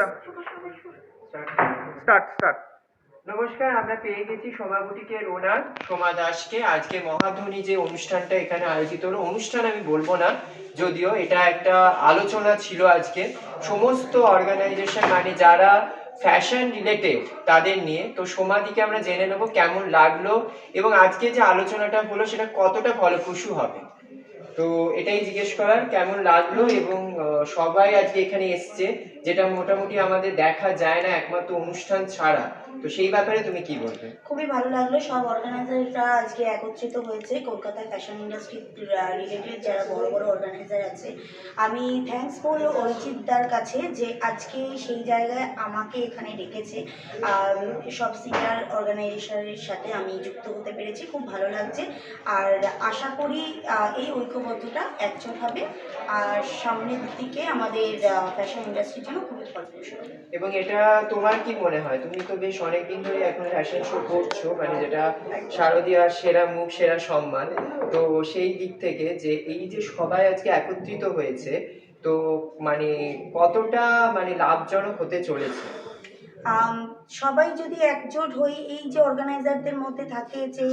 দাদা, start start. নমস্কার, আমরা পেয়ে গেছি সোমা বুটিকের ওনার সোমা দাসকে। আজকে মহাধনী যে অনুষ্ঠানটা এখানে আয়োজিত হলো, অনুষ্ঠান আমি বলবো না, যদিও এটা একটা আলোচনা ছিল আজকে সমস্ত অর্গানাইজেশন মানে যারা ফ্যাশন রিলেটেড তাদের নিয়ে। তো সোমাদিকে আমরা জেনে নেবো কেমন লাগলো এবং আজকে যে আলোচনাটা হলো সেটা কতটা ফলপ্রসূ হবে। তো এটাই জিজ্ঞেস করার, কেমন লাগলো এবং সবাই আজকে এখানে এসছে, যেটা মোটামুটি আমাদের দেখা যায় না একমাত্র অনুষ্ঠান ছাড়া। তো সেই ব্যাপারে তুমি কি বলবে? খুবই ভালো লাগলো, সব অর্গানাইজাররা আজকে একত্রিত হয়েছে কলকাতায় ফ্যাশন ইন্ডাস্ট্রি রিলেটেড যারা বড় বড় অর্গানাইজার আছে। আমি থ্যাঙ্কসফুল অরিজিৎদার কাছে যে আজকে সেই জায়গায় আমাকে এখানে ডেকেছে। সব সিনিয়র অর্গানাইজেশনের সাথে আমি যুক্ত হতে পেরেছি, খুব ভালো লাগছে। আর আশা করি এই ঐক্যবদ্ধতা একজোট হবে আর সামনের দিকে আমাদের ফ্যাশন ইন্ডাস্ট্রির জন্য খুবই ফলপ্রসূ হবে। এবং এটা তোমার কি মনে হয়? তুমি তো বেশ অনেকদিন ধরে এখন ফ্যাশন শো করছো, মানে যেটা শারদীয়ার সেরা মুখ সেরা সম্মান। তো সেই দিক থেকে যে এই যে সবাই আজকে একত্রিত হয়েছে, তো মানে কতটা মানে লাভজনক হতে চলেছে? সবাই যদি একজোট হই, এই যে অর্গানাইজারদের মধ্যে থাকে যে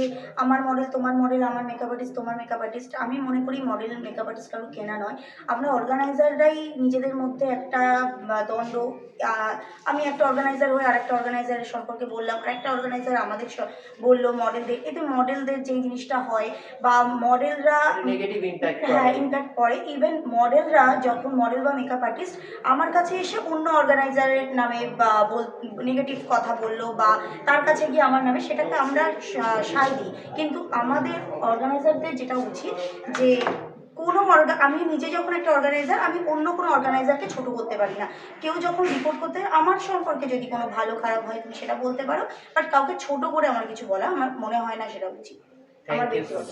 আমার মডেল তোমার মডেল, আমার মেকআপ আর্টিস্ট তোমার মেকআপ আর্টিস্ট, আমি মনে করি মডেল মেকআপ আর্টিস্ট কারো কেনা নয়। আমরা অর্গানাইজাররাই নিজেদের মধ্যে একটা দ্বন্দ্ব, আমি একটা অর্গানাইজার হয়ে আরেকটা অর্গানাইজারের সম্পর্কে বললাম, আরেকটা অর্গানাইজার আমাদের বললো মডেলদের, এতে মডেলদের যেই জিনিসটা হয় বা মডেলরা নেগেটিভ ইম্প্যাক্ট, হ্যাঁ ইম্প্যাক্ট পড়ে। ইভেন মডেলরা যখন মডেল বা মেকআপ আর্টিস্ট আমার কাছে এসে অন্য অর্গানাইজারের নামে বা নেগেটিভ কথা বললো বা তার কাছে গিয়ে আমার নামে, সেটাকে আমরা সায় দিই। কিন্তু আমাদের অর্গানাইজারদের যেটা উচিত যে কোনো আমি নিজে যখন একটা অর্গানাইজার, আমি অন্য কোনো অর্গানাইজারকে ছোট করতে পারি না। কেউ যখন রিপোর্ট করতে আমার সম্পর্কে যদি কোনো ভালো খারাপ হয় তুমি সেটা বলতে পারো, বাট কাউকে ছোট করে আমার কিছু বলা আমার মনে হয় না সেটা উচিত আমার ব্যক্তিগত।